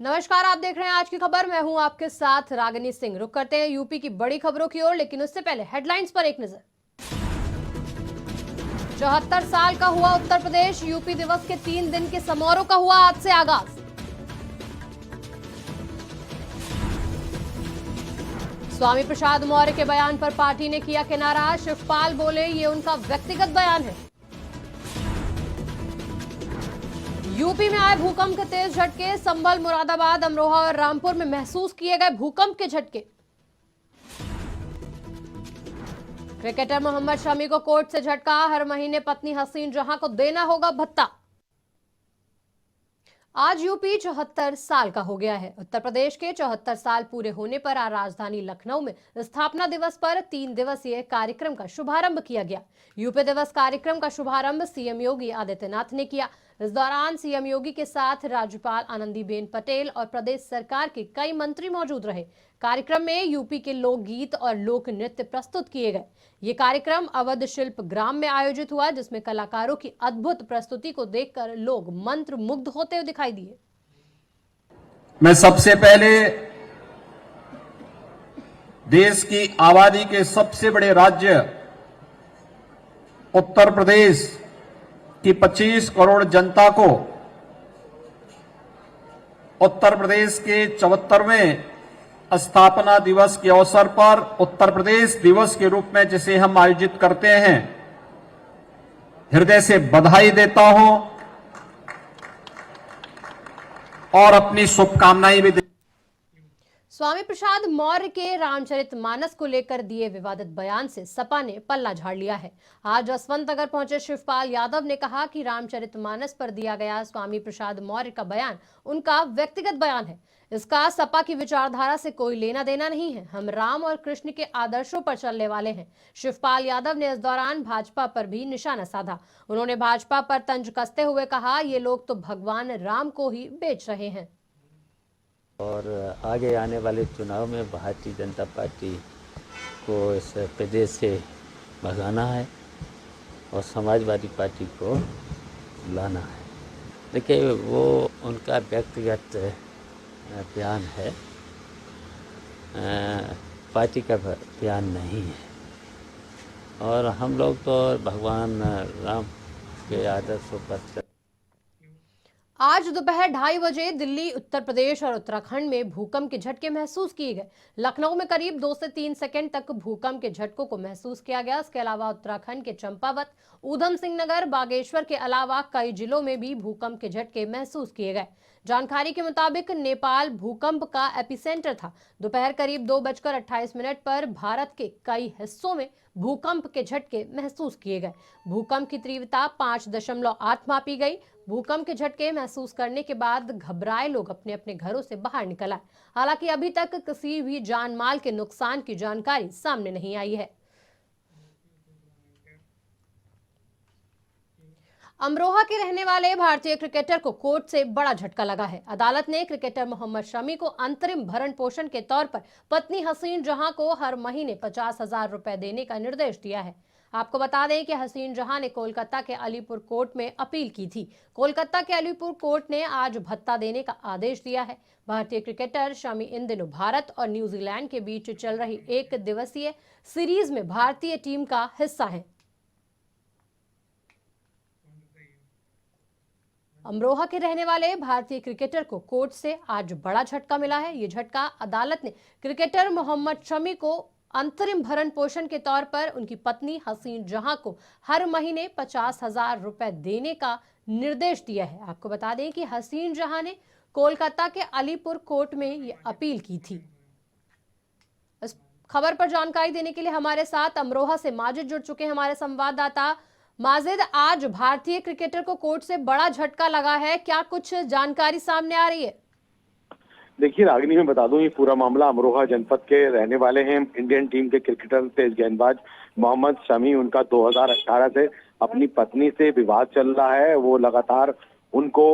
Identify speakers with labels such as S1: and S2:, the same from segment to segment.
S1: नमस्कार, आप देख रहे हैं आज की खबर। मैं हूं आपके साथ रागिनी सिंह। रुक करते हैं यूपी की बड़ी खबरों की ओर, लेकिन उससे पहले हेडलाइंस पर एक नजर। 74 साल का हुआ उत्तर प्रदेश। यूपी दिवस के 3 दिन के समारोह का हुआ आज से आगाज। स्वामी प्रसाद मौर्य के बयान पर पार्टी ने किया किनारा। शिवपाल बोले ये उनका व्यक्तिगत बयान है। यूपी में आए भूकंप के तेज झटके। संभल, मुरादाबाद, अमरोहा और रामपुर में महसूस किए गए भूकंप के झटके। क्रिकेटर मोहम्मद शमी को कोर्ट से झटका। हर महीने पत्नी हसीन जहां को देना होगा भत्ता। आज यूपी 74 साल का हो गया है। उत्तर प्रदेश के 74 साल पूरे होने पर आज राजधानी लखनऊ में स्थापना दिवस पर 3 दिवसीय कार्यक्रम का शुभारंभ किया गया। यूपी दिवस कार्यक्रम का शुभारंभ सीएम योगी आदित्यनाथ ने किया। इस दौरान सीएम योगी के साथ राज्यपाल आनंदीबेन पटेल और प्रदेश सरकार के कई मंत्री मौजूद रहे। कार्यक्रम में यूपी के लोकगीत और लोक नृत्य प्रस्तुत किए गए। ये कार्यक्रम अवध शिल्प ग्राम में आयोजित हुआ, जिसमें कलाकारों की अद्भुत प्रस्तुति को देखकर लोग मंत्र मुग्ध होते हुए दिखाई दिए।
S2: मैं सबसे पहले देश की आबादी के सबसे बड़े राज्य उत्तर प्रदेश की 25 करोड़ जनता को उत्तर प्रदेश के 74वें स्थापना दिवस के अवसर पर उत्तर प्रदेश दिवस के रूप में जिसे हम आयोजित करते हैं, हृदय से बधाई देता हूं और अपनी शुभकामनाएं भी।
S1: स्वामी प्रसाद मौर्य के रामचरितमानस को लेकर दिए विवादित बयान से सपा ने पल्ला झाड़ लिया है। आज जसवंत नगर पहुंचे शिवपाल यादव ने कहा कि रामचरितमानस पर दिया गया स्वामी प्रसाद मौर्य का बयान उनका व्यक्तिगत बयान है। इसका सपा की विचारधारा से कोई लेना देना नहीं है। हम राम और कृष्ण के आदर्शों पर चलने वाले हैं। शिवपाल यादव ने इस दौरान भाजपा पर भी निशाना साधा। उन्होंने भाजपा पर तंज कसते हुए कहा, ये लोग तो भगवान राम को ही बेच रहे हैं।
S3: और आगे आने वाले चुनाव में भारतीय जनता पार्टी को इस प्रदेश से भगाना है और समाजवादी पार्टी को लाना है। देखिए, वो उनका व्यक्तिगत बयान है, पार्टी का बयान नहीं है। और हम लोग तो भगवान राम के आदर्शों पर।
S1: आज दोपहर 2:30 बजे दिल्ली, उत्तर प्रदेश और उत्तराखंड में भूकंप के झटके महसूस किए गए। लखनऊ में करीब 2 से 3 सेकंड तक भूकंप के झटकों को महसूस किया गया। इसके अलावा उत्तराखंड के चंपावत, ऊधम सिंह नगर, बागेश्वर के अलावा कई जिलों में भी भूकंप के झटके महसूस किए गए। जानकारी के मुताबिक नेपाल भूकंप का एपिसेंटर था। दोपहर करीब 2:28 पर भारत के कई हिस्सों में भूकंप के झटके महसूस किए गए। भूकंप की तीव्रता 5.8 मापी गई। भूकंप के झटके महसूस करने के बाद घबराए लोग अपने अपने घरों से बाहर निकल आए। हालांकि अभी तक किसी भी जान माल के नुकसान की जानकारी सामने नहीं आई है। अमरोहा के रहने वाले भारतीय क्रिकेटर को कोर्ट से बड़ा झटका लगा है। अदालत ने क्रिकेटर मोहम्मद शमी को अंतरिम भरण पोषण के तौर पर पत्नी हसीन जहां को हर महीने 50,000 रुपए देने का निर्देश दिया है। आपको बता दें कि हसीन जहां ने कोलकाता के अलीपुर कोर्ट में अपील की थी। कोलकाता के अलीपुर कोर्ट ने आज भत्ता देने का आदेश दिया है। भारतीय क्रिकेटर शमी इन दिनों भारत और न्यूजीलैंड के बीच चल रही 1 दिवसीय सीरीज में भारतीय टीम का हिस्सा है। अमरोहा के रहने वाले भारतीय क्रिकेटर को कोर्ट से आज बड़ा झटका मिला है। ये झटका अदालत ने क्रिकेटर मोहम्मद शमी को अंतरिम भरण पोषण के तौर पर उनकी पत्नी हसीन जहां को हर महीने 50,000 रुपए देने का निर्देश दिया है। आपको बता दें कि हसीन जहां ने कोलकाता के अलीपुर कोर्ट में ये अपील की थी। इस खबर पर जानकारी देने के लिए हमारे साथ अमरोहा से माजिद जुड़ चुके हैं, हमारे संवाददाता। माजिद, आज भारतीय क्रिकेटर को कोर्ट से बड़ा झटका लगा है, क्या कुछ जानकारी सामने आ रही है?
S4: देखिए रागिनी, मैं बता दूं, ये पूरा मामला अमरोहा जनपद के रहने वाले हैं इंडियन टीम के क्रिकेटर तेज गेंदबाज मोहम्मद शमी। उनका 2018 से अपनी पत्नी से विवाद चल रहा है। वो लगातार उनको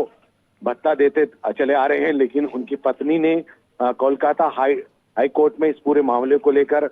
S4: भत्ता देते चले आ रहे हैं, लेकिन उनकी पत्नी ने कोलकाता हाई कोर्ट में इस पूरे मामले को लेकर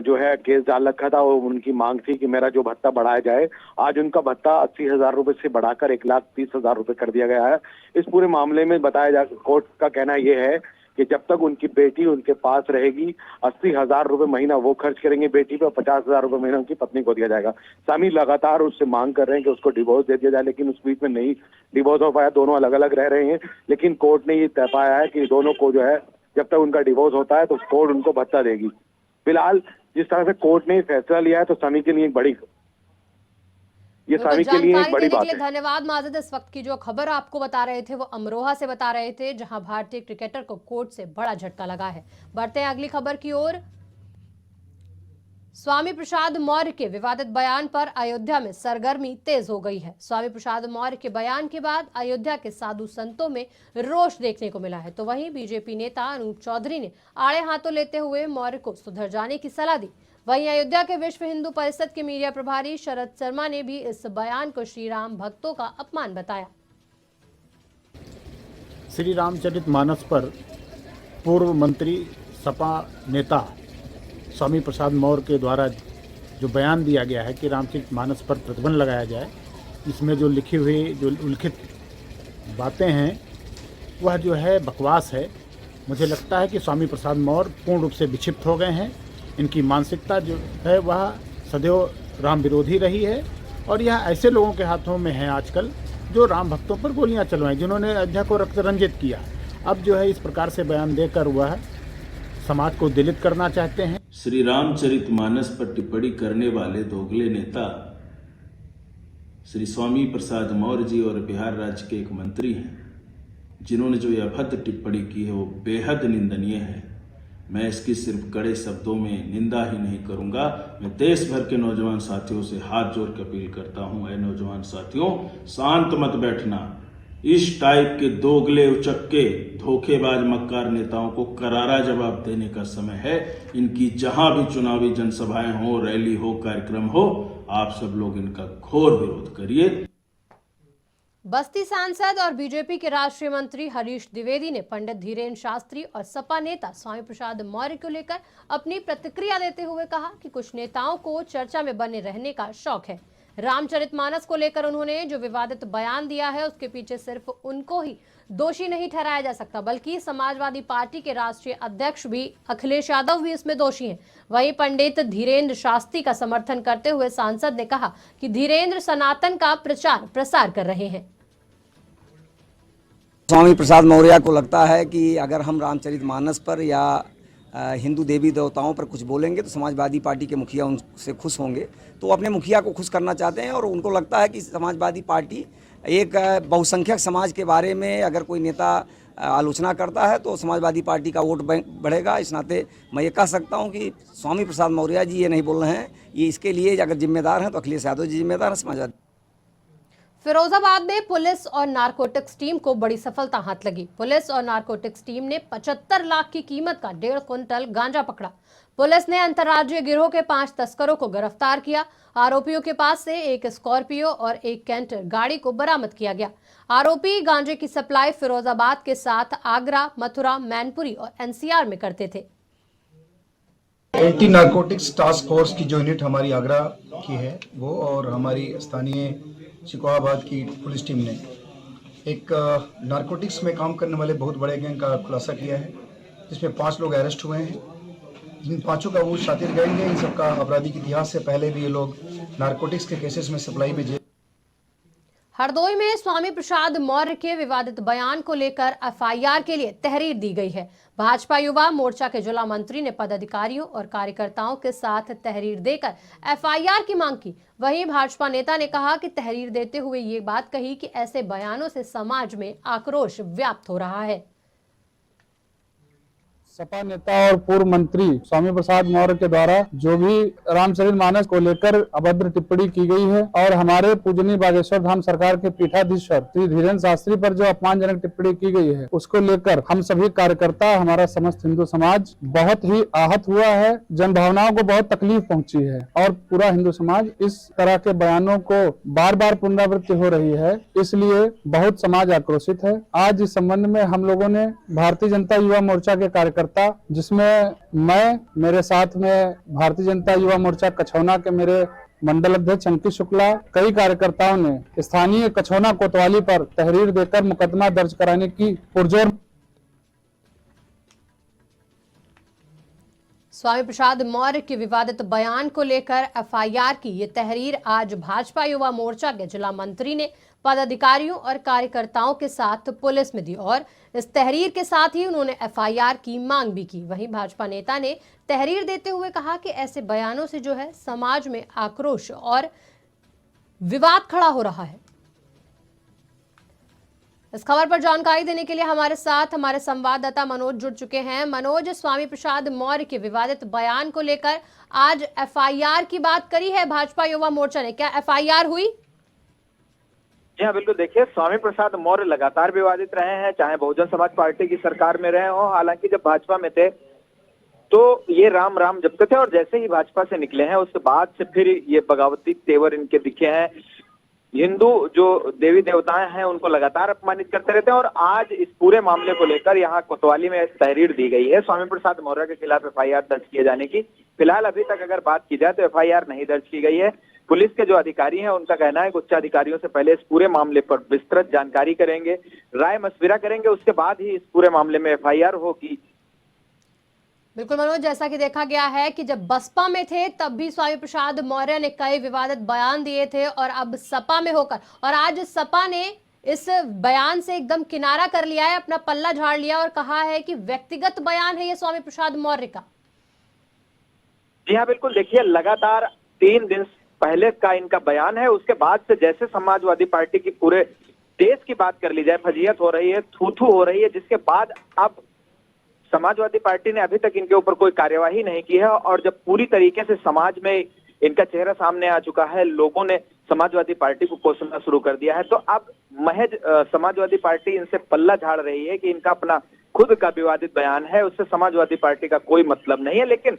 S4: जो है केस डाल रखा था और उनकी मांग थी कि मेरा जो भत्ता बढ़ाया जाए। आज उनका भत्ता 80,000 रुपए से बढ़ाकर 1,30,000 रुपए कर दिया गया है। इस पूरे मामले में कोर्ट का कहना यह है कि जब तक उनकी बेटी उनके पास रहेगी 80,000 रुपए महीना वो खर्च करेंगे बेटी पे, 50,000 रुपए महीना उनकी पत्नी को दिया जाएगा। सामी लगातार उससे मांग कर रहे हैं कि उसको डिवोर्स दे दिया जाए, लेकिन उस बीच में नहीं डिवोर्स हो पाया, दोनों अलग अलग रह रहे हैं। लेकिन कोर्ट ने ये तय पाया है कि दोनों को जो है जब तक उनका डिवोर्स होता है तो कोर्ट उनको भत्ता देगी। फिलहाल जिस तरह से कोर्ट ने फैसला लिया है तो सामी के लिए एक बड़ी सामी के लिए एक बड़ी बात है।
S1: धन्यवाद माजिद। इस वक्त की जो खबर आपको बता रहे थे वो अमरोहा से बता रहे थे, जहां भारतीय क्रिकेटर को कोर्ट से बड़ा झटका लगा है। बढ़ते हैं अगली खबर की ओर। स्वामी प्रसाद मौर्य के विवादित बयान पर अयोध्या में सरगर्मी तेज हो गई है। स्वामी प्रसाद मौर्य के बयान के बाद अयोध्या के साधु संतों में रोष देखने को मिला है, तो वहीं बीजेपी नेता अनूप चौधरी ने आड़े हाथों लेते हुए मौर्य को सुधर जाने की सलाह दी। वहीं अयोध्या के विश्व हिंदू परिषद के मीडिया प्रभारी शरद शर्मा ने भी इस बयान को श्री राम भक्तों का अपमान बताया।
S5: श्री रामचरितमानस पर पूर्व मंत्री सपा नेता स्वामी प्रसाद मौर्य के द्वारा जो बयान दिया गया है कि रामचरितमानस पर प्रतिबंध लगाया जाए, इसमें जो लिखी हुई जो उल्लिखित बातें हैं वह जो है बकवास है। मुझे लगता है कि स्वामी प्रसाद मौर्य पूर्ण रूप से विक्षिप्त हो गए हैं। इनकी मानसिकता जो है वह सदैव राम विरोधी रही है और यह ऐसे लोगों के हाथों में है आजकल जो राम भक्तों पर गोलियां चलवाएं, जिन्होंने अयोध्या को रक्त रंजित किया। अब जो है इस प्रकार से बयान देकर वह समाज को दिलित करना चाहते हैं।
S6: श्री रामचरितमानस पर टिप्पणी करने वाले दोगले नेता श्री स्वामी प्रसाद मौर्य जी और बिहार राज्य के एक मंत्री हैं, जिन्होंने जो यह अभद्र टिप्पणी की है वो बेहद निंदनीय है। मैं इसकी सिर्फ कड़े शब्दों में निंदा ही नहीं करूंगा, मैं देश भर के नौजवान साथियों से हाथ जोड़ कर अपील करता हूं, ऐ नौजवान साथियों, शांत मत बैठना। इस टाइप के दोगले उचक्के धोखेबाज मक्कार नेताओं को करारा जवाब देने का समय है। इनकी जहां भी चुनावी जनसभाएं हो, रैली हो, कार्यक्रम हो, आप सब लोग इनका घोर विरोध करिए।
S1: बस्ती सांसद और बीजेपी के राष्ट्रीय मंत्री हरीश द्विवेदी ने पंडित धीरेन्द्र शास्त्री और सपा नेता स्वामी प्रसाद मौर्य को लेकर अपनी प्रतिक्रिया देते हुए कहा कि कुछ नेताओं को चर्चा में बने रहने का शौक है। रामचरितमानस को लेकर उन्होंने जो विवादित बयान दिया है उसके पीछे सिर्फ उनको ही दोषी नहीं ठहराया जा सकता, बल्कि समाजवादी पार्टी के राष्ट्रीय अध्यक्ष भी अखिलेश यादव भी इसमें दोषी हैं। वहीं पंडित धीरेन्द्र शास्त्री का समर्थन करते हुए सांसद ने कहा कि धीरेन्द्र सनातन का प्रचार प्रसार कर रहे हैं।
S7: स्वामी प्रसाद मौर्य को लगता है कि अगर हम रामचरितमानस पर या हिंदू देवी देवताओं पर कुछ बोलेंगे तो समाजवादी पार्टी के मुखिया उनसे खुश होंगे, तो वो अपने मुखिया को खुश करना चाहते हैं और उनको लगता है कि समाजवादी पार्टी एक बहुसंख्यक समाज के बारे में अगर कोई नेता आलोचना करता है तो समाजवादी पार्टी का वोट बैंक बढ़ेगा। इस नाते मैं ये कह सकता हूँ कि स्वामी प्रसाद मौर्य जी ये नहीं बोल रहे हैं, ये इसके लिए अगर जिम्मेदार हैं तो अखिलेश यादव जी जिम्मेदार हैं। समाजवादी
S1: फिरोजाबाद में पुलिस और नारकोटिक्स टीम को बड़ी सफलता हाथ लगी। पुलिस और नारकोटिक्स टीम ने 75 लाख की कीमत का 1.5 क्विंटल गांजा पकड़ा। पुलिस ने अंतर्राज्यीय गिरोह के 5 तस्करों को गिरफ्तार किया। आरोपियों के पास से एक स्कॉर्पियो और एक कैंटर गाड़ी को बरामद किया गया। आरोपी गांजे की सप्लाई फिरोजाबाद के साथ आगरा, मथुरा, मैनपुरी और एनसीआर में करते थे।
S8: एंटी नारकोटिक्स टास्क फोर्स की जो यूनिट हमारी आगरा की है वो और हमारी स्थानीय शिकोहाबाद की पुलिस टीम ने एक नारकोटिक्स में काम करने वाले बहुत बड़े गैंग का खुलासा किया है, जिसमें 5 लोग अरेस्ट हुए हैं। इन 5 का वो शातिर गैंग है। इन सबका आपराधिक इतिहास से पहले भी ये लोग नारकोटिक्स के केसेस में सप्लाई में
S1: हरदोई में स्वामी प्रसाद मौर्य के विवादित बयान को लेकर एफआईआर के लिए तहरीर दी गई है। भाजपा युवा मोर्चा के जिला मंत्री ने पदाधिकारियों और कार्यकर्ताओं के साथ तहरीर देकर एफआईआर की मांग की। वहीं भाजपा नेता ने कहा कि तहरीर देते हुए ये बात कही कि ऐसे बयानों से समाज में आक्रोश व्याप्त हो रहा है।
S5: सपा नेता और पूर्व मंत्री स्वामी प्रसाद मौर्य के द्वारा जो भी रामचरितमानस को लेकर अभद्र टिप्पणी की गई है और हमारे पूजनीय बागेश्वर धाम सरकार के पीठाधीश्वर श्री धीरेन्द्र शास्त्री पर जो अपमानजनक टिप्पणी की गई है उसको लेकर हम सभी कार्यकर्ता, हमारा समस्त हिंदू समाज बहुत ही आहत हुआ है। जन भावनाओं को बहुत तकलीफ पहुंची है और पूरा हिंदू समाज इस तरह के बयानों को बार बार पुनरावृत्ति हो रही है, इसलिए बहुत समाज आक्रोशित है। आज इस संबंध में हम लोगों ने भारतीय जनता युवा मोर्चा के कार्यकर्ता
S9: कार्यकर्ता, जिसमें मैं, मेरे साथ में भारतीय जनता युवा मोर्चा कछौना के मेरे मंडल अध्यक्ष अंकित शुक्ला, कई कार्यकर्ताओं ने स्थानीय कछौना कोतवाली पर तहरीर देकर मुकदमा दर्ज कराने की पुरजोर।
S1: स्वामी प्रसाद मौर्य के विवादित बयान को लेकर एफआईआर की ये तहरीर आज भाजपा युवा मोर्चा के जिला मंत्री ने पदाधिकारियों और कार्यकर्ताओं के साथ पुलिस में दी और इस तहरीर के साथ ही उन्होंने एफआईआर की मांग भी की। वहीं भाजपा नेता ने तहरीर देते हुए कहा कि ऐसे बयानों से जो है समाज में आक्रोश और विवाद खड़ा हो रहा है। इस खबर पर जानकारी देने के लिए हमारे साथ हमारे संवाददाता मनोज जुड़ चुके हैं। मनोज, स्वामी प्रसाद मौर्य के विवादित बयान को लेकर आज एफआईआर की बात करी है भाजपा युवा मोर्चा ने, क्या एफआईआर हुई?
S10: जी हाँ, बिल्कुल। देखिए, स्वामी प्रसाद मौर्य लगातार विवादित रहे हैं, चाहे बहुजन समाज पार्टी की सरकार में रहे हो। हालांकि जब भाजपा में थे तो ये राम राम जपते थे और जैसे ही भाजपा से निकले हैं उसके बाद से फिर ये बगावती तेवर इनके दिखे हैं। हिंदू जो देवी देवताएं हैं उनको लगातार अपमानित करते रहते हैं और आज इस पूरे मामले को लेकर यहाँ कोतवाली में तहरीर दी गई है स्वामी प्रसाद मौर्य के खिलाफ एफआईआर दर्ज किए जाने की। फिलहाल अभी तक अगर बात की जाए तो एफआईआर नहीं दर्ज की गई है। पुलिस के जो अधिकारी हैं उनका कहना है कि उच्च अधिकारियों से पहले इस पूरे मामले पर विस्तृत जानकारी करेंगे, राय मशविरा करेंगे, उसके बाद ही इस पूरे मामले में एफआईआर होगी।
S1: बिल्कुल मनोज, जैसा कि देखा गया है कि जब बसपा में थे तब भी स्वामी प्रसाद मौर्य ने कई विवादित बयान दिए थे और अब सपा में होकर और आज सपा ने इस बयान से एकदम किनारा कर लिया है, अपना पल्ला झाड़ लिया और कहा है कि व्यक्तिगत बयान है ये स्वामी प्रसाद मौर्य का।
S10: जी हाँ, बिल्कुल। देखिए, लगातार 3 दिन पहले का इनका बयान है, उसके बाद से जैसे समाजवादी पार्टी की पूरे देश की बात कर ली जाए, फजीहत हो रही है, थू-थू हो रही है, जिसके बाद अब समाजवादी पार्टी ने अभी तक इनके ऊपर कोई कार्यवाही नहीं की है और जब पूरी तरीके से समाज में इनका चेहरा सामने आ चुका है, लोगों ने समाजवादी पार्टी को कोसना शुरू कर दिया है, तो अब महज समाजवादी पार्टी इनसे पल्ला झाड़ रही है कि इनका अपना खुद का विवादित बयान है, उससे समाजवादी पार्टी का कोई मतलब नहीं है। लेकिन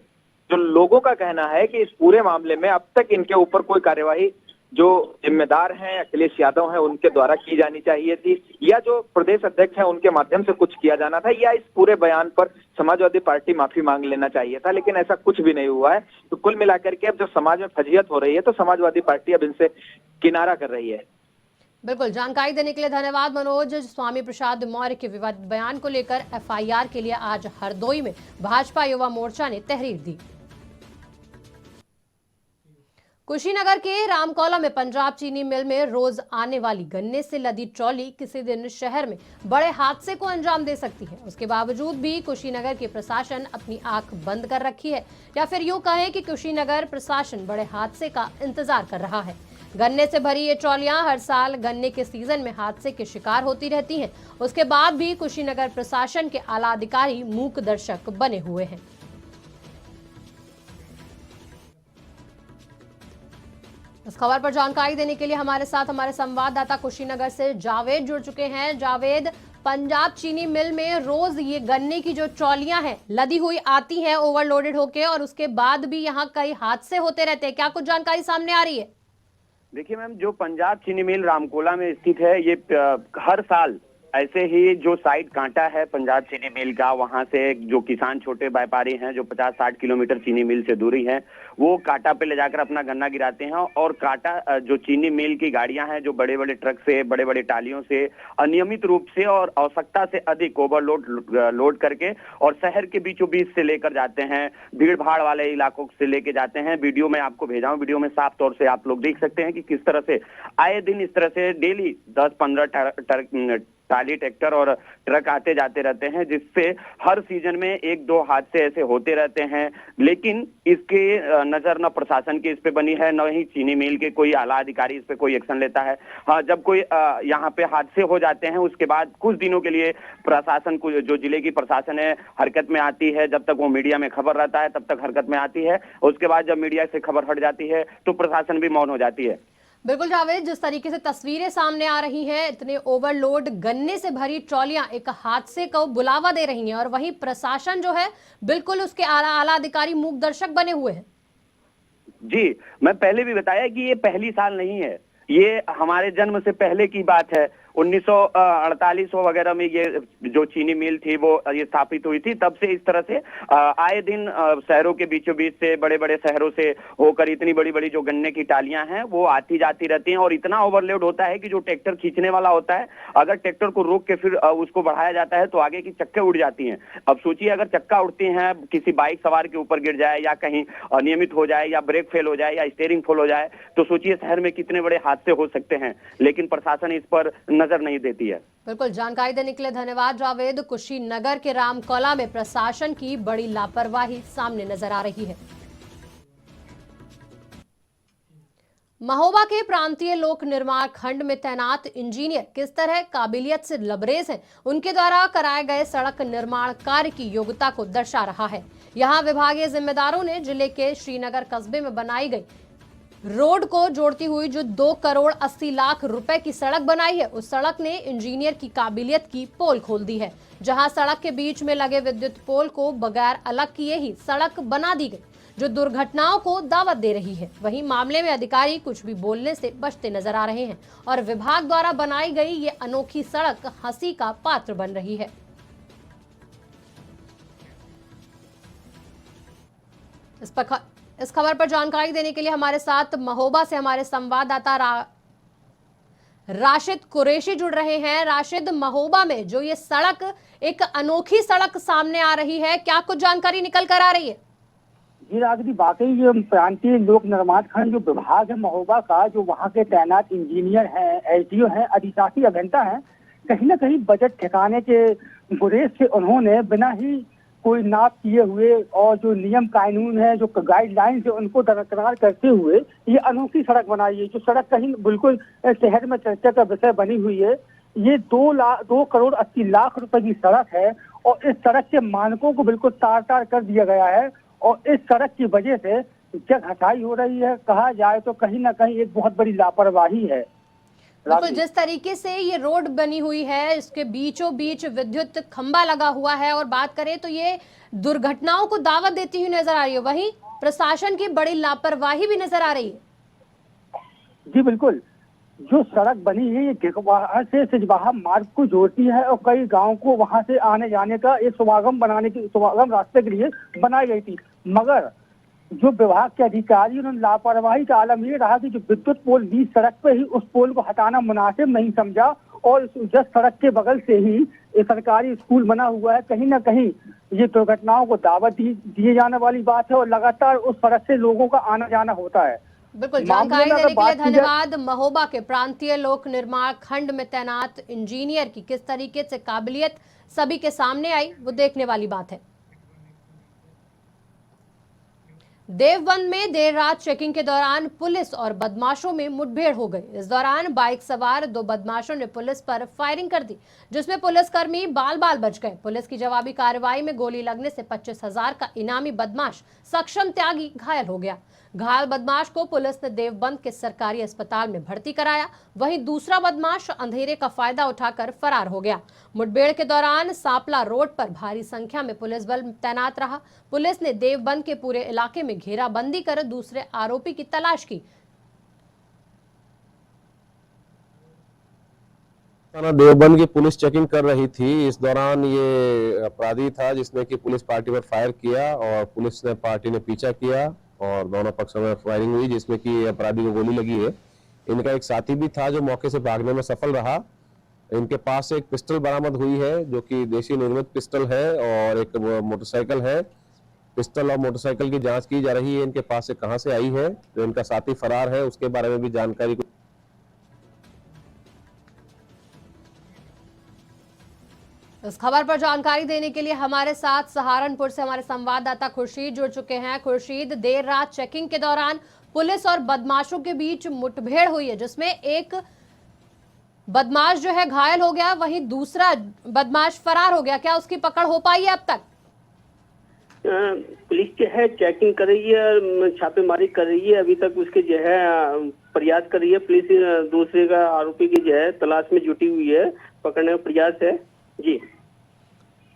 S10: जो लोगों का कहना है कि इस पूरे मामले में अब तक इनके ऊपर कोई कार्यवाही जो जिम्मेदार हैं अखिलेश यादव हैं उनके द्वारा की जानी चाहिए थी, या जो प्रदेश अध्यक्ष हैं उनके माध्यम से कुछ किया जाना था, या इस पूरे बयान पर समाजवादी पार्टी माफी मांग लेना चाहिए था, लेकिन ऐसा कुछ भी नहीं हुआ है। तो कुल मिलाकर के अब जब समाज में फजीहत हो रही है तो समाजवादी पार्टी अब इनसे किनारा कर रही है।
S1: बिल्कुल, जानकारी देने के लिए धन्यवाद मनोज। स्वामी प्रसाद मौर्य के विवादित बयान को लेकर एफआईआर के लिए आज हरदोई में भाजपा युवा मोर्चा ने तहरीर दी। कुशीनगर के रामकोला में पंजाब चीनी मिल में रोज आने वाली गन्ने से लदी ट्रॉली किसी दिन शहर में बड़े हादसे को अंजाम दे सकती है। उसके बावजूद भी कुशीनगर के प्रशासन अपनी आंख बंद कर रखी है, या फिर यूं कहें कि कुशीनगर प्रशासन बड़े हादसे का इंतजार कर रहा है। गन्ने से भरी ये ट्रॉलियां हर साल गन्ने के सीजन में हादसे के शिकार होती रहती हैं। उसके बाद भी कुशीनगर प्रशासन के आला अधिकारी मूक दर्शक बने हुए हैं। इस खबर पर जानकारी देने के लिए हमारे साथ हमारे संवाददाता कुशीनगर से जावेद जुड़ चुके हैं। जावेद, पंजाब चीनी मिल में रोज ये गन्ने की जो ट्रॉलियां हैं लदी हुई आती हैं ओवरलोडेड होके, और उसके बाद भी यहाँ कई हादसे होते रहते हैं, क्या कुछ जानकारी सामने आ रही है?
S11: देखिए मैम, जो पंजाब चीनी मिल रामकोला में स्थित है, ये हर साल ऐसे ही जो साइड कांटा है पंजाब चीनी मिल का, वहां से जो किसान छोटे व्यापारी हैं जो 50-60 किलोमीटर चीनी मिल से दूरी है, वो कांटा पे ले जाकर अपना गन्ना गिराते हैं और कांटा जो चीनी मिल की गाड़ियां हैं जो बड़े बड़े ट्रक से, बड़े बड़े टालियों से अनियमित रूप से और आवश्यकता से अधिक ओवरलोड लोड करके और शहर के बीचों बीच से लेकर जाते हैं, भीड़ भाड़ वाले इलाकों से लेके जाते हैं। वीडियो में आपको भेजा हूं, वीडियो में साफ तौर से आप लोग देख सकते हैं कि किस तरह से आए दिन इस तरह से डेली 10-15 टाली, ट्रैक्टर और ट्रक आते जाते रहते हैं, जिससे हर सीजन में 1-2 हादसे ऐसे होते रहते हैं। लेकिन इसके नजर न प्रशासन की इस पे बनी है, न ही चीनी मिल के कोई आला अधिकारी इस पे कोई एक्शन लेता है। हाँ, जब कोई यहाँ पे हादसे हो जाते हैं उसके बाद कुछ दिनों के लिए प्रशासन को, जो जिले की प्रशासन है, हरकत में आती है। जब तक वो मीडिया में खबर रहता है तब तक हरकत में आती है, उसके बाद जब मीडिया से खबर हट जाती है तो प्रशासन भी मौन हो जाती है।
S1: बिल्कुल जावेद, जिस तरीके से तस्वीरें सामने आ रही हैं, इतने ओवरलोड गन्ने से भरी ट्रॉलियां एक हादसे को बुलावा दे रही हैं और वहीं प्रशासन जो है बिल्कुल उसके आला अधिकारी मूक दर्शक बने हुए हैं।
S11: जी, मैं पहले भी बताया कि ये पहली साल नहीं है, ये हमारे जन्म से पहले की बात है। 1948 वगैरह में ये जो चीनी मिल थी वो ये स्थापित हुई थी। तब से इस तरह से आए दिन शहरों के बीचों बीच से, बड़े बड़े शहरों से होकर इतनी बड़ी बड़ी जो गन्ने की टालियां हैं वो आती जाती रहती हैं, और इतना ओवरलोड होता है कि जो ट्रैक्टर खींचने वाला होता है, अगर ट्रैक्टर को रोक के फिर उसको बढ़ाया जाता है तो आगे की चक्के उड़ जाती हैं। अब सोचिए, अगर चक्का उड़ती हैं, किसी बाइक सवार के ऊपर गिर जाए या कहीं अनियमित हो जाए या ब्रेक फेल हो जाए या स्टीयरिंग फेल हो जाए, तो सोचिए शहर में कितने बड़े हादसे हो सकते हैं। लेकिन प्रशासन इस पर नजर नहीं देती है।
S1: बिल्कुल, जानकारी देने के लिए धन्यवाद जावेद। कुशीनगर के रामकोला में प्रशासन की बड़ी लापरवाही सामने नजर आ रही है। महोबा के प्रांतीय लोक निर्माण खंड में तैनात इंजीनियर किस तरह काबिलियत से लबरेज हैं, उनके द्वारा कराए गए सड़क निर्माण कार्य की योग्यता को दर्शा रहा है। यहां विभागीय जिम्मेदारों ने जिले के श्रीनगर कस्बे में बनाई गई रोड को जोड़ती हुई जो 2 करोड़ 80 लाख रुपए की सड़क बनाई है, उस सड़क ने इंजीनियर की काबिलियत की पोल खोल दी है। जहां सड़क के बीच में लगे विद्युत पोल को बगैर अलग किए ही सड़क बना दी गई, जो दुर्घटनाओं को दावत दे रही है। वहीं मामले में अधिकारी कुछ भी बोलने से बचते नजर आ रहे हैं और विभाग द्वारा बनाई गई ये अनोखी सड़क हंसी का पात्र बन रही है। इस खबर पर जानकारी देने के लिए हमारे साथ महोबा से हमारे संवाददाता राशिद कुरैशी जुड़ रहे हैं। राशिद, महोबा में जो ये सड़क, एक अनोखी सड़क सामने आ रही है, क्या कुछ जानकारी निकल कर आ रही है?
S12: जी रागिनी, वाकई ये प्रांतीय लोक निर्माण खंड जो विभाग है महोबा का, जो वहाँ के तैनात इंजीनियर हैं, एसडीओ हैं, अधिशासी अभियंता हैं, कहीं ना कहीं बजट ठिकाने के गुरेज से उन्होंने बिना ही कोई नाप किए हुए और जो नियम कानून है, जो गाइडलाइंस है, उनको दरकिनार करते हुए ये अनोखी सड़क बनाई है। जो सड़क कहीं बिल्कुल शहर में चर्चा का विषय बनी हुई है। ये 2 करोड़ 80 लाख रुपए की सड़क है और इस सड़क के मानकों को बिल्कुल तार-तार कर दिया गया है और इस सड़क की वजह से जग हटाई हो रही है। कहा जाए तो कहीं ना कहीं एक बहुत बड़ी लापरवाही है।
S1: बिल्कुल, जिस तरीके से ये रोड बनी हुई है, इसके बीचों बीच विद्युत खंभा लगा हुआ है और बात करें तो ये दुर्घटनाओं को दावत देती हुई नजर आ रही है। वहीं प्रशासन की बड़ी लापरवाही भी नजर आ रही है।
S12: जी बिल्कुल, जो सड़क बनी है ये वहाँ से सिजवाहा मार्ग को जोड़ती है और कई गाँव को वहाँ से आने जाने का एक सुगम रास्ते के लिए बनाई गई थी। मगर जो विभाग के अधिकारी, उन्होंने लापरवाही का आलम ये रहा कि जो विद्युत पोल बीच सड़क पे ही, उस पोल को हटाना मुनासिब नहीं समझा और जस्ट सड़क के बगल से ही एक सरकारी स्कूल बना हुआ है। कहीं ना कहीं ये दुर्घटनाओं को दावत दिए जाने वाली बात है और लगातार उस सड़क से लोगों का आना जाना होता है।
S1: बिल्कुल, जानकारी देने के लिए धन्यवाद। महोबा के प्रांतीय लोक निर्माण खंड में तैनात इंजीनियर की किस तरीके से काबिलियत सभी के सामने आई, वो देखने वाली बात है। देवबंद में देर रात चेकिंग के दौरान पुलिस और बदमाशों में मुठभेड़ हो गई। इस दौरान बाइक सवार 2 बदमाशों ने पुलिस पर फायरिंग कर दी, जिसमें पुलिसकर्मी बाल बाल बच गए। पुलिस की जवाबी कार्रवाई में गोली लगने से 25,000 का इनामी बदमाश सक्षम त्यागी घायल हो गया। घायल बदमाश को पुलिस ने देवबंद के सरकारी अस्पताल में भर्ती कराया। वहीं दूसरा बदमाश अंधेरे का फायदा उठाकर फरार हो गया। मुठभेड़ के दौरान सांपला रोड पर भारी संख्या में पुलिस बल तैनात रहा। पुलिस ने देवबंद के पूरे इलाके में घेराबंदी कर दूसरे आरोपी की तलाश की।
S13: देवबंद की पुलिस चेकिंग कर रही थी। इस दौरान ये अपराधी था जिसने कि पुलिस पार्टी पर फायर किया और पुलिस ने पार्टी ने पीछा किया और दोनों पक्षों में फायरिंग हुई, जिसमें कि अपराधी को गोली लगी है। इनका एक साथी भी था जो मौके से भागने में सफल रहा। इनके पास एक पिस्टल बरामद हुई है जो कि देशी निर्मित पिस्टल है और एक मोटरसाइकिल है। पिस्टल और मोटरसाइकिल की जांच की जा रही है, इनके पास से कहां से आई है। जो इनका साथी फरार है उसके बारे में भी जानकारी।
S1: इस खबर पर जानकारी देने के लिए हमारे साथ सहारनपुर से हमारे संवाददाता खुर्शीद जुड़ चुके हैं। खुर्शीद, देर रात चेकिंग के दौरान पुलिस और बदमाशों के बीच मुठभेड़ हुई है, जिसमें एक बदमाश जो है घायल हो गया, वहीं दूसरा बदमाश फरार हो गया। क्या उसकी पकड़ हो पाई है अब तक?
S14: पुलिस जो है चेकिंग कर रही है, छापेमारी कर रही है। अभी तक उसके जो है प्रयास कर रही है। पुलिस दूसरे का आरोपी की जो है तलाश में जुटी हुई है, पकड़ने का प्रयास है। जी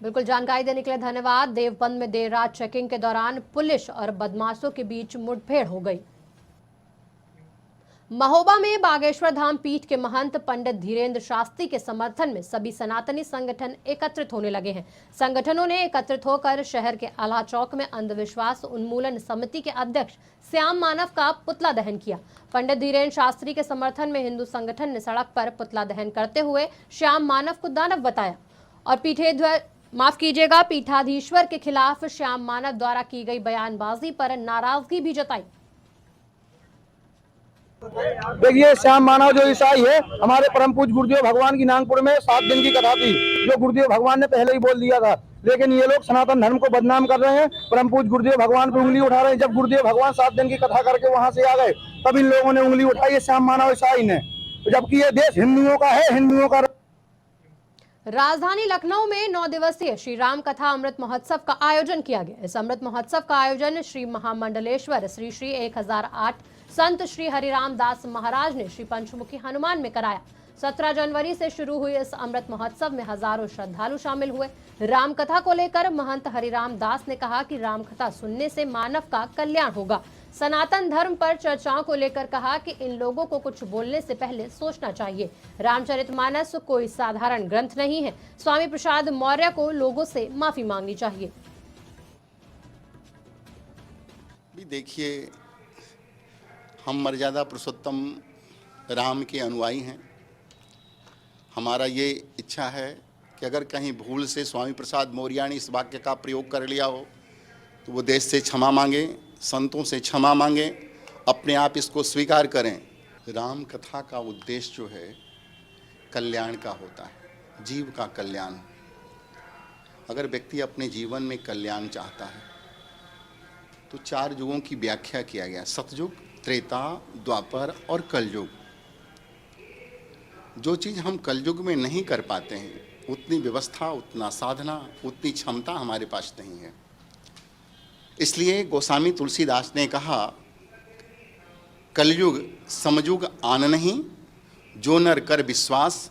S1: बिल्कुल, जानकारी देने के लिए धन्यवाद। देवबंद में देर रात चेकिंग के दौरान पुलिस और बदमाशों के बीच मुठभेड़ हो गई। महोबा में बागेश्वर धाम पीठ के महंत पंडित धीरेन्द्र शास्त्री के समर्थन में सभी सनातनी संगठन एकत्रित होने लगे हैं। संगठनों ने एकत्रित होकर शहर के आला चौक में अंधविश्वास उन्मूलन समिति के अध्यक्ष श्याम मानव का पुतला दहन किया। पंडित धीरेन्द्र शास्त्री के समर्थन में हिंदू संगठन ने सड़क पर पुतला दहन करते हुए श्याम मानव को दानव बताया और पीठाधीश्वर के खिलाफ श्याम मानव द्वारा की गई बयानबाजी पर नाराजगी भी जताई।
S15: देखिए, श्याम मानव जो ईसाई है, हमारे परम पूज्य गुरुदेव भगवान की नागपुर में 7 दिन की कथा थी, जो गुरुदेव भगवान ने पहले ही बोल दिया था, लेकिन ये लोग सनातन धर्म को बदनाम कर रहे हैं, परम पूज्य गुरुदेव भगवान पर उंगली उठा रहे हैं। जब गुरुदेव भगवान 7 दिन की कथा करके वहां से आ गए, तब इन लोगों ने उंगली उठाई है श्याम मानव ईसाई ने, जबकि ये देश हिंदुओं का है, हिंदुओं का।
S1: राजधानी लखनऊ में 9 दिवसीय श्री राम कथा अमृत महोत्सव का आयोजन किया गया। इस अमृत महोत्सव का आयोजन श्री महामंडलेश्वर श्री श्री 1008 संत श्री हरिराम दास महाराज ने श्री पंचमुखी हनुमान में कराया। 17 जनवरी से शुरू हुई इस अमृत महोत्सव में हजारों श्रद्धालु शामिल हुए। राम कथा को लेकर महंत हरिराम दास ने कहा कि राम कथा सुनने से मानव का कल्याण होगा। सनातन धर्म पर चर्चाओं को लेकर कहा कि इन लोगों को कुछ बोलने से पहले सोचना चाहिए। रामचरितमानस कोई साधारण ग्रंथ नहीं है। स्वामी प्रसाद मौर्य को लोगों से माफी मांगनी चाहिए।
S16: देखिए, हम मर्यादा पुरुषोत्तम राम के अनुयायी हैं। हमारा ये इच्छा है कि अगर कहीं भूल से स्वामी प्रसाद मौर्य ने इस वाक्य का प्रयोग कर लिया हो तो वो देश से क्षमा मांगे, संतों से क्षमा मांगे, अपने आप इसको स्वीकार करें। राम कथा का उद्देश्य जो है कल्याण का होता है, जीव का कल्याण। अगर व्यक्ति अपने जीवन में कल्याण चाहता है तो 4 युगों की व्याख्या किया गया, सतयुग, त्रेता, द्वापर और कलयुग। जो चीज़ हम कलयुग में नहीं कर पाते हैं, उतनी व्यवस्था, उतना साधना, उतनी क्षमता हमारे पास नहीं है। इसलिए गोस्वामी तुलसीदास ने कहा, कलयुग समयुग आन नहीं, जो नर कर विश्वास।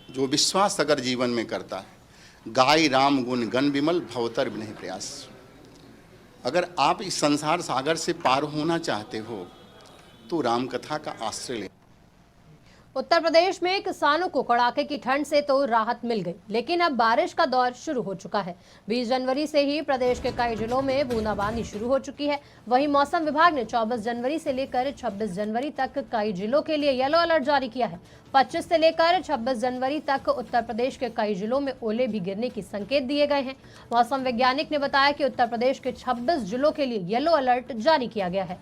S16: जो विश्वास अगर जीवन में करता है, गाय राम गुण गण विमल, भवतर नहीं प्रयास। अगर आप इस संसार सागर से पार होना चाहते हो तो राम कथा का आश्रय लें।
S1: उत्तर प्रदेश में किसानों को कड़ाके की ठंड से तो राहत मिल गई, लेकिन अब बारिश का दौर शुरू हो चुका है। 20 जनवरी से ही प्रदेश के कई जिलों में बूंदाबांदी शुरू हो चुकी है। वहीं मौसम विभाग ने 24 जनवरी से लेकर 26 जनवरी तक कई जिलों के लिए येलो अलर्ट जारी किया है। 25 से लेकर 26 जनवरी तक उत्तर प्रदेश के कई जिलों में ओले भी गिरने की संकेत दिए गए हैं। मौसम वैज्ञानिक ने बताया कि उत्तर प्रदेश के 26 जिलों के लिए येलो अलर्ट जारी किया गया है।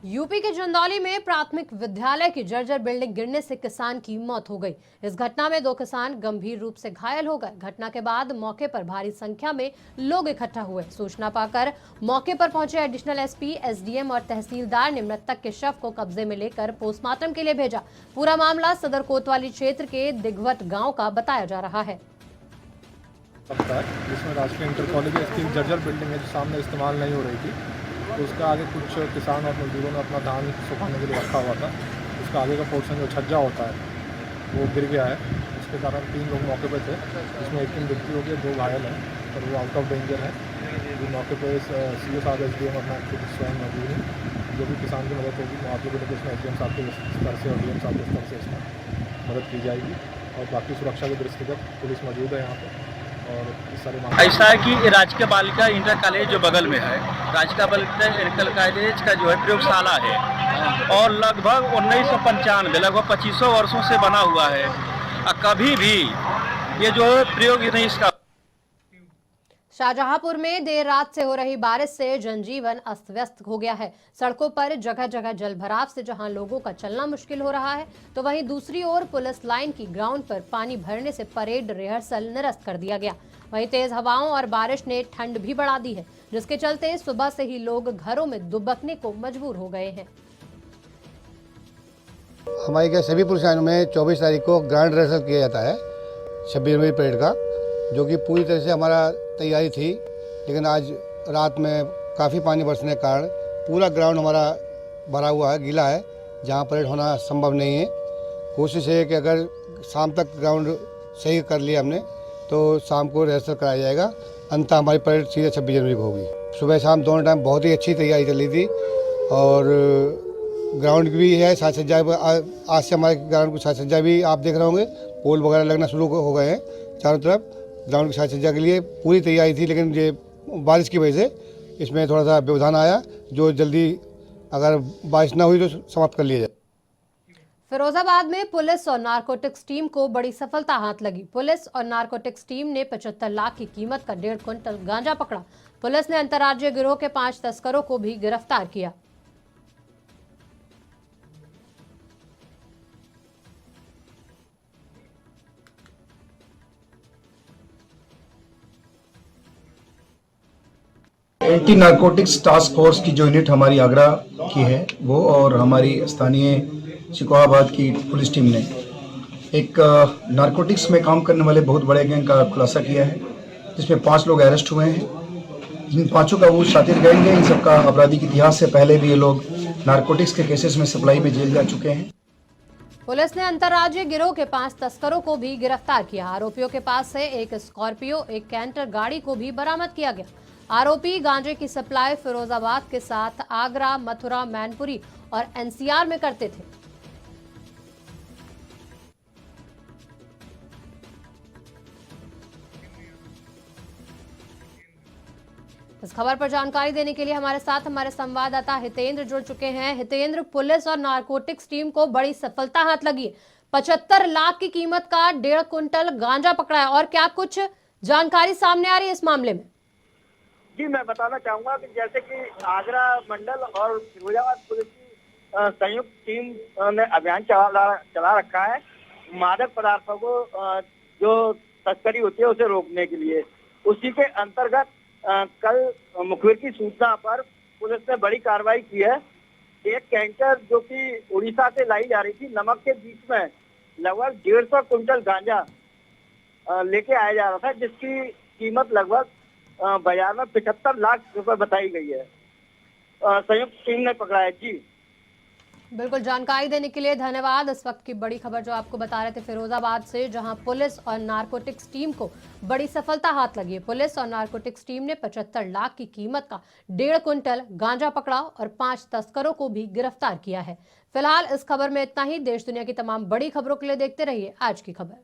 S1: यूपी के चंदौली में प्राथमिक विद्यालय की जर्जर बिल्डिंग गिरने से किसान की मौत हो गई। इस घटना में 2 किसान गंभीर रूप से घायल हो गए। घटना के बाद मौके पर भारी संख्या में लोग इकट्ठा हुए। सूचना पाकर मौके पर पहुंचे एडिशनल एसपी, एसडीएम और तहसीलदार ने मृतक के शव को कब्जे में लेकर पोस्टमार्टम के लिए भेजा। पूरा मामला सदर कोतवाली क्षेत्र के दिग्वत गाँव का बताया जा रहा है।
S17: जिसमें राजकीय इंटर कॉलेज की जर्जर बिल्डिंग है जो सामने इस्तेमाल नहीं हो रही थी, तो उसका आगे कुछ किसान और मजदूरों ने अपना धान सुखाने के लिए रखा हुआ था। उसका आगे का पोर्शन जो छज्जा होता है वो गिर गया है। इसके कारण 3 लोग मौके पे थे, जिसमें 1 की मृत्यु हो गई, 2 घायल हैं और वो आउट ऑफ डेंजर है। जो मौके पर सीओ साहब, एसडीएम अपना खुद स्वयं मौजूद है। जो भी किसान की मदद होगी मुआवजे को लेकर उसमें एसडीएम साहब के स्तर से और डीएम साहब के स्तर से इसमें मदद की जाएगी और बाकी सुरक्षा के दृष्टिगत पुलिस मौजूद है यहाँ पर। और
S18: ऐसा है कि राजकीय बालिका इंटर कॉलेज जो बगल में है, राजकीय बालिका इंटर कॉलेज का जो है प्रयोगशाला है और लगभग 1995 लगभग 25 वर्षों से बना हुआ है। कभी भी ये जो प्रयोग नहीं इसका।
S1: शाहजहांपुर में देर रात से हो रही बारिश से जनजीवन अस्त व्यस्त हो गया है। सड़कों पर जगह जगह जलभराव से जहां लोगों का चलना मुश्किल हो रहा है, तो वहीं दूसरी ओर पुलिस लाइन की ग्राउंड पर पानी भरने से परेड रिहर्सल निरस्त कर दिया गया। वहीं तेज हवाओं और बारिश ने ठंड भी बढ़ा दी है, जिसके चलते सुबह से ही लोग घरों में दुबकने को मजबूर हो गए हैं।
S19: हमारे क्या सभी पुलिस लाइनों में 24 तारीख को ग्रांड रिहर्सल किया जाता है 26 जनवरी परेड का, जो कि पूरी तरह से हमारा तैयारी थी। लेकिन आज रात में काफ़ी पानी बरसने के कारण पूरा ग्राउंड हमारा भरा हुआ है, गीला है, जहां परेड होना संभव नहीं है। कोशिश है कि अगर शाम तक ग्राउंड सही कर लिया हमने तो शाम को रिहर्सल कराया जाएगा। अंत हमारी परेड सीधे 26 जनवरी को होगी। सुबह शाम दोनों टाइम बहुत ही अच्छी तैयारी चल रही थी और ग्राउंड भी है साज सज्जा। आज से हमारे ग्राउंड की साज सज्जा भी आप देख रहे होंगे, पोल वगैरह लगना शुरू हो गए हैं चारों तरफ। ग्राउंड की साज सज्जा के लिए पूरी तैयारी थी, लेकिन ये बारिश की वजह से इसमें थोड़ा सा व्यवधान आया, जो जल्दी अगर बारिश ना हुई तो समाप्त कर लिया जाए।
S1: फिरोजाबाद में पुलिस और नारकोटिक्स टीम को बड़ी सफलता हाथ लगी। पुलिस और नारकोटिक्स टीम ने 75 लाख की कीमत का 1.5 क्विंटल गांजा पकड़ा। पुलिस ने अंतर्राज्यीय गिरोह के 5 तस्करों को भी गिरफ्तार किया।
S8: एंटी नारकोटिक्स टास्क फोर्स की जो यूनिट हमारी आगरा की है वो और हमारी स्थानीय शिकोहाबाद की पुलिस टीम ने एक नारकोटिक्स में काम करने वाले बहुत बड़े गैंग का खुलासा किया है, जिसमें 5 लोग अरेस्ट हुए हैं। इन 5 का वो शातिर गैंग है। इन सबका आपराधिक इतिहास से पहले भी ये लोग नारकोटिक्स के केसेस में सप्लाई में जेल जा चुके हैं।
S1: पुलिस ने अंतर्राज्यीय गिरोह के 5 तस्करों को भी गिरफ्तार किया। आरोपियों के पास से एक स्कॉर्पियो, एक कैंटर गाड़ी को भी बरामद किया गया। आरोपी गांजे की सप्लाई फिरोजाबाद के साथ आगरा, मथुरा, मैनपुरी और एनसीआर में करते थे। इस खबर पर जानकारी देने के लिए हमारे साथ हमारे संवाददाता हितेंद्र जुड़ चुके हैं। हितेंद्र, पुलिस और नारकोटिक्स टीम को बड़ी सफलता हाथ लगी है। 75 लाख की कीमत का 1.5 क्विंटल गांजा पकड़ा है और क्या कुछ जानकारी सामने आ रही है इस मामले में?
S11: जी, मैं बताना चाहूंगा कि जैसे कि आगरा मंडल और फिरोजाबाद पुलिस की संयुक्त टीम ने अभियान चला रखा है मादक पदार्थों को जो तस्करी होती है उसे रोकने के लिए। उसी के अंतर्गत कल मुखबिर की सूचना पर पुलिस ने बड़ी कार्रवाई की है। एक कैंटर जो कि उड़ीसा से लाई जा रही थी, नमक के बीच में लगभग 150 क्विंटल गांजा लेके आया जा रहा था, जिसकी कीमत लगभग बाजार में 75 लाख रुपए बताई गई है। संयुक्त टीम ने पकड़ा है। जी
S1: बिल्कुल, जानकारी देने के लिए धन्यवाद। इस वक्त की बड़ी खबर जो आपको बता रहे थे फिरोजाबाद से, जहां पुलिस और नारकोटिक्स टीम को बड़ी सफलता हाथ लगी है। पुलिस और नारकोटिक्स टीम ने 75 लाख की कीमत का 1.5 क्विंटल गांजा पकड़ा और 5 तस्करों को भी गिरफ्तार किया है। फिलहाल इस खबर में इतना ही। देश दुनिया की तमाम बड़ी खबरों के लिए देखते रहिए आज की खबर।